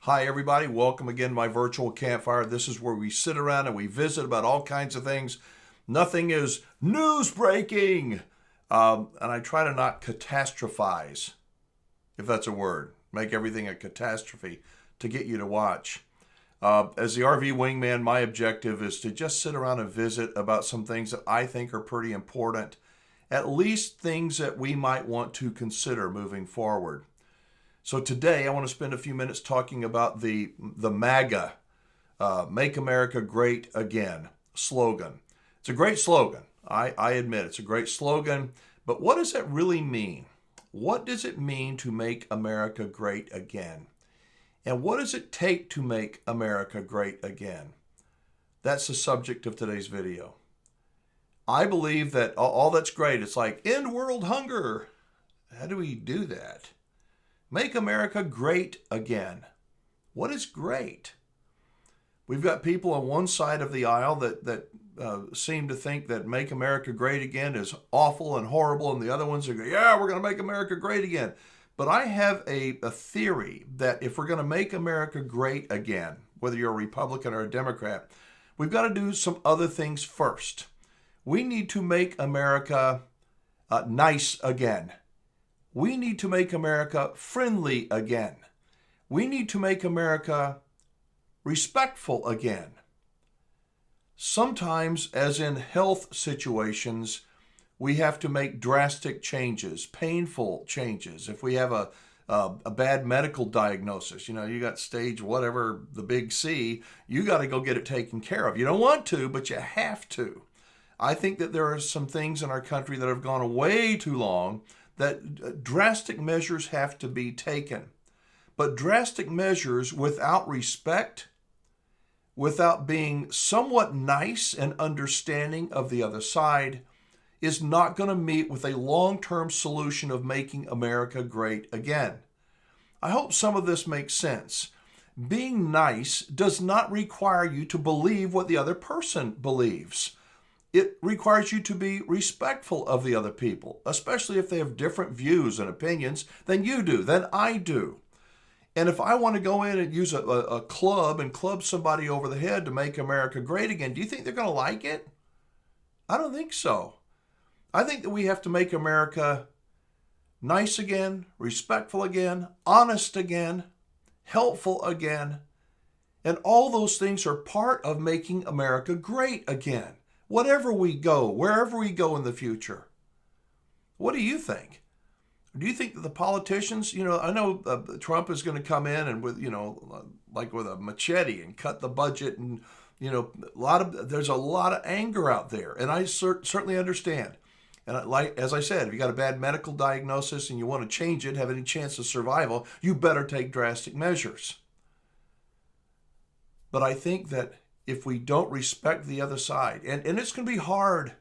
Hi, everybody. Welcome again to my virtual campfire. This is where we sit around and we visit about all kinds of things. Nothing is news breaking. And I try to not catastrophize, if that's a word. Make everything a catastrophe to get you to watch. As the RV Wingman, my objective is to just sit around and visit about some things that I think are pretty important. At least things that we might want to consider moving forward. So today I want to spend a few minutes talking about the MAGA, Make America Great Again slogan. It's a great slogan. I admit it's a great slogan, but what does it really mean? What does it mean to make America great again? And what does it take to make America great again? That's the subject of today's video. I believe that all that's great. It's like end world hunger. How do we do that? Make America great again. What is great? We've got people on one side of the aisle that seem to think that make America great again is awful and horrible, and the other ones are going, yeah, we're going to make America great again. But I have a theory that if we're going to make America great again, whether you're a Republican or a Democrat, we've got to do some other things first. We need to make America nice again. We need to make America friendly again. We need to make America respectful again. Sometimes, as in health situations, we have to make drastic changes, painful changes. If we have a bad medical diagnosis, you got stage whatever, the big C, you got to go get it taken care of. You don't want to, but you have to. I think that there are some things in our country that have gone way too long that drastic measures have to be taken. But drastic measures without respect, without being somewhat nice and understanding of the other side, is not going to meet with a long-term solution of making America great again. I hope some of this makes sense. Being nice does not require you to believe what the other person believes. It requires you to be respectful of the other people, especially if they have different views and opinions than you do, than I do. And if I want to go in and use a club and club somebody over the head to make America great again, do you think they're going to like it? I don't think so. I think that we have to make America nice again, respectful again, honest again, helpful again. And all those things are part of making America great again. Whatever we go, wherever we go in the future. What do you think? Do you think that the politicians, I know Trump is going to come in and with, like with a machete and cut the budget and, there's a lot of anger out there. And I certainly understand. And as I said, if you got a bad medical diagnosis and you want to change it, have any chance of survival, you better take drastic measures. But I think that if we don't respect the other side, and it's going to be hard.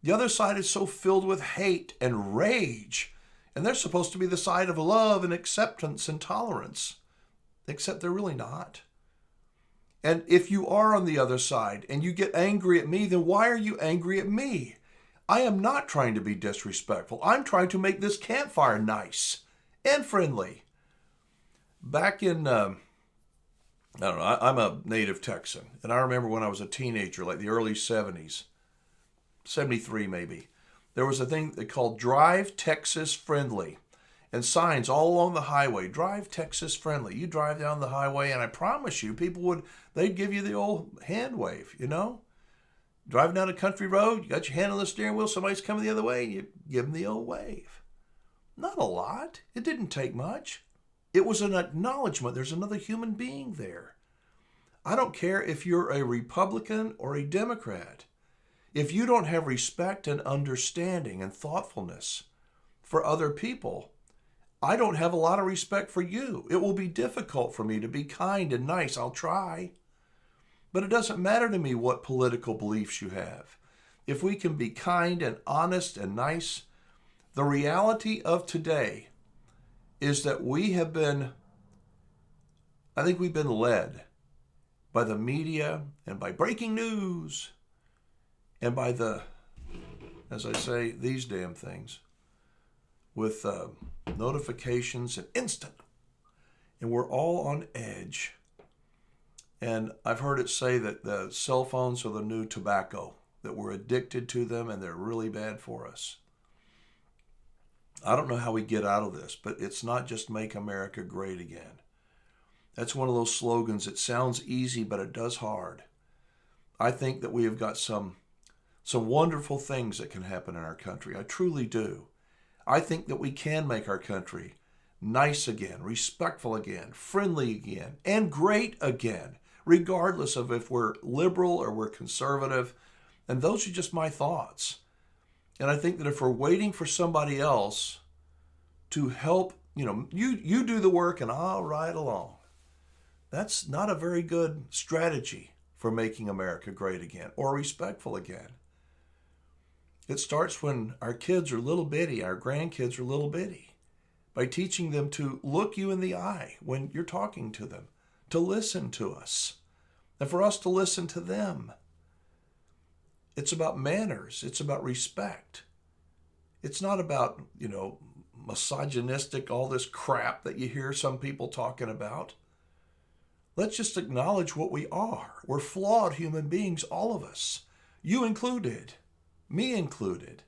The other side is so filled with hate and rage, and they're supposed to be the side of love and acceptance and tolerance, except they're really not. And if you are on the other side and you get angry at me, then why are you angry at me? I am not trying to be disrespectful. I'm trying to make this campfire nice and friendly. Back in I don't know, I'm a native Texan, and I remember when I was a teenager, like the early 70s, 73 maybe, there was a thing they called Drive Texas Friendly, and signs all along the highway, Drive Texas Friendly. You drive down the highway, and I promise you, they'd give you the old hand wave, Driving down a country road, you got your hand on the steering wheel, somebody's coming the other way, and you give them the old wave. Not a lot. It didn't take much. It was an acknowledgement there's another human being there. I don't care if you're a Republican or a Democrat. If you don't have respect and understanding and thoughtfulness for other people, I don't have a lot of respect for you. It will be difficult for me to be kind and nice. I'll try. But it doesn't matter to me what political beliefs you have. If we can be kind and honest and nice, the reality of today is that we've been led by the media and by breaking news and by as I say, these damn things with notifications and instant and we're all on edge. And I've heard it say that the cell phones are the new tobacco, that we're addicted to them and they're really bad for us. I don't know how we get out of this, but it's not just make America great again. That's one of those slogans. It sounds easy, but it does hard. I think that we have got some wonderful things that can happen in our country. I truly do. I think that we can make our country nice again, respectful again, friendly again, and great again, regardless of if we're liberal or we're conservative. And those are just my thoughts. And I think that if we're waiting for somebody else to help, you do the work and I'll ride along. That's not a very good strategy for making America great again or respectful again. It starts when our kids are little bitty, our grandkids are little bitty, by teaching them to look you in the eye when you're talking to them, to listen to us, and for us to listen to them. It's about manners. It's about respect. It's not about, misogynistic, all this crap that you hear some people talking about. Let's just acknowledge what we are. We're flawed human beings, all of us. You included. Me included.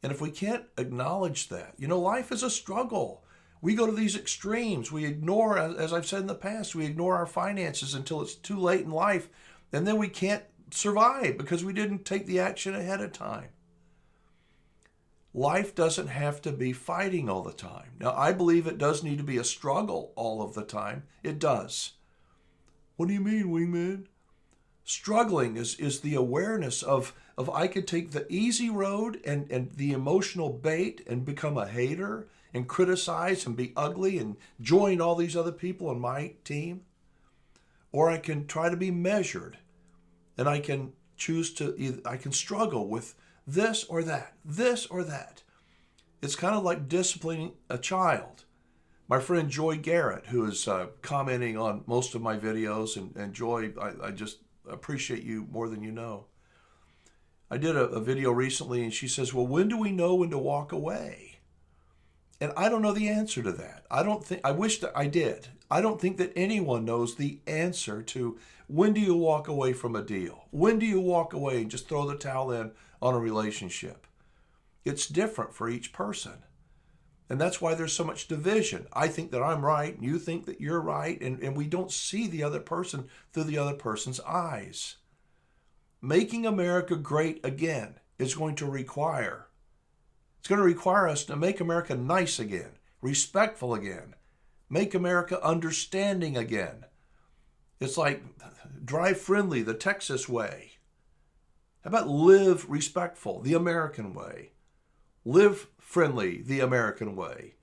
And if we can't acknowledge that, life is a struggle. We go to these extremes. We ignore, as I've said in the past, we ignore our finances until it's too late in life. And then we can't survive because we didn't take the action ahead of time. Life doesn't have to be fighting all the time. Now, I believe it does need to be a struggle all of the time. It does. What do you mean, Wingman? Struggling is the awareness of I could take the easy road and the emotional bait and become a hater and criticize and be ugly and join all these other people on my team. Or I can try to be measured and I can I can struggle with this or that. It's kind of like disciplining a child. My friend Joy Garrett, who is commenting on most of my videos, and Joy, I just appreciate you more than you know. I did a video recently and she says, well, when do we know when to walk away? And I don't know the answer to that. I wish that I did. I don't think that anyone knows the answer to when do you walk away from a deal? When do you walk away and just throw the towel in on a relationship? It's different for each person. And that's why there's so much division. I think that I'm right, and you think that you're right, and we don't see the other person through the other person's eyes. Making America great again is going to require us to make America nice again, respectful again, make America understanding again. It's like drive friendly, the Texas way. How about live respectful, the American way? Live friendly, the American way.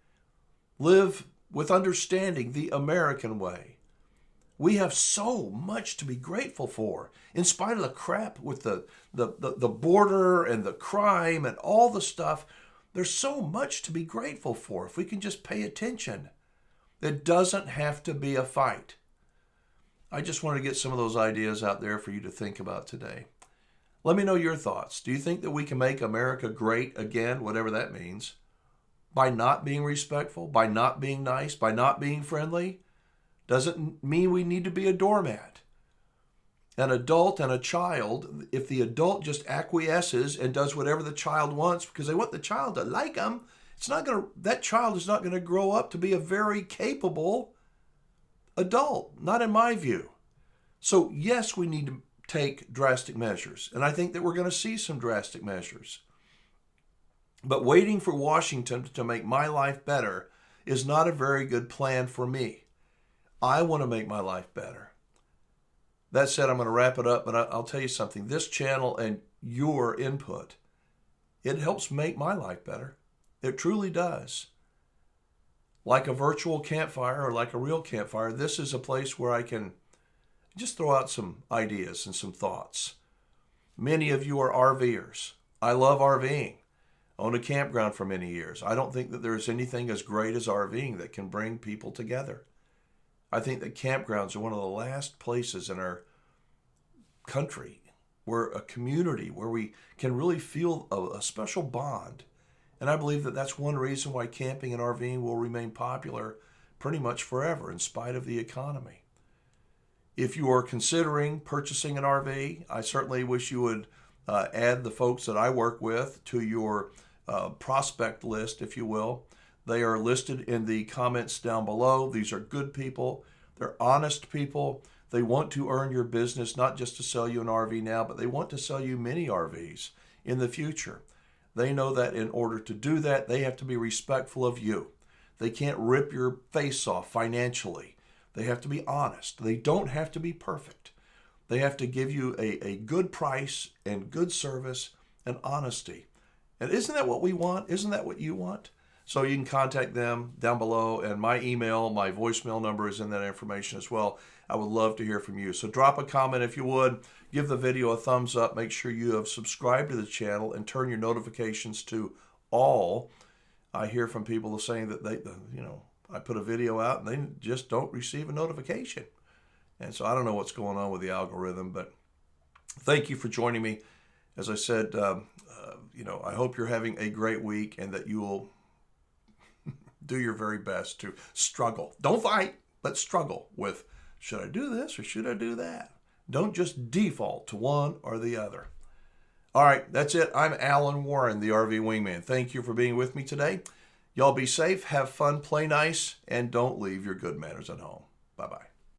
Live with understanding, the American way. We have so much to be grateful for. In spite of the crap with the border and the crime and all the stuff, there's so much to be grateful for if we can just pay attention. It doesn't have to be a fight. I just want to get some of those ideas out there for you to think about today. Let me know your thoughts. Do you think that we can make America great again, whatever that means, by not being respectful, by not being nice, by not being friendly? Doesn't mean we need to be a doormat. An adult and a child, if the adult just acquiesces and does whatever the child wants because they want the child to like them, that child is not going to grow up to be a very capable adult, not in my view. So yes, we need to take drastic measures, and I think that we're going to see some drastic measures. But waiting for Washington to make my life better is not a very good plan for me. I want to make my life better. That said, I'm going to wrap it up, but I'll tell you something. This channel and your input, it helps make my life better. It truly does. Like a virtual campfire or like a real campfire, this is a place where I can just throw out some ideas and some thoughts. Many of you are RVers. I love RVing. Owned a campground for many years. I don't think that there's anything as great as RVing that can bring people together. I think that campgrounds are one of the last places in our country where a community, where we can really feel a special bond. And I believe that that's one reason why camping and RVing will remain popular pretty much forever in spite of the economy. If you are considering purchasing an RV, I certainly wish you would add the folks that I work with to your prospect list, if you will. They are listed in the comments down below. These are good people. They're honest people. They want to earn your business, not just to sell you an RV now, but they want to sell you many RVs in the future. They know that in order to do that, they have to be respectful of you. They can't rip your face off financially. They have to be honest. They don't have to be perfect. They have to give you a good price and good service and honesty. And isn't that what we want? Isn't that what you want? So you can contact them down below, and my email, my voicemail number is in that information as well. I would love to hear from you. So drop a comment if you would. Give the video a thumbs up. Make sure you have subscribed to the channel and turn your notifications to all. I hear from people saying that I put a video out and they just don't receive a notification. And so I don't know what's going on with the algorithm, but thank you for joining me. As I said, I hope you're having a great week and that you will do your very best to struggle. Don't fight, but struggle with, should I do this or should I do that? Don't just default to one or the other. All right, that's it. I'm Alan Warren, the RV Wingman. Thank you for being with me today. Y'all be safe, have fun, play nice, and don't leave your good manners at home. Bye-bye.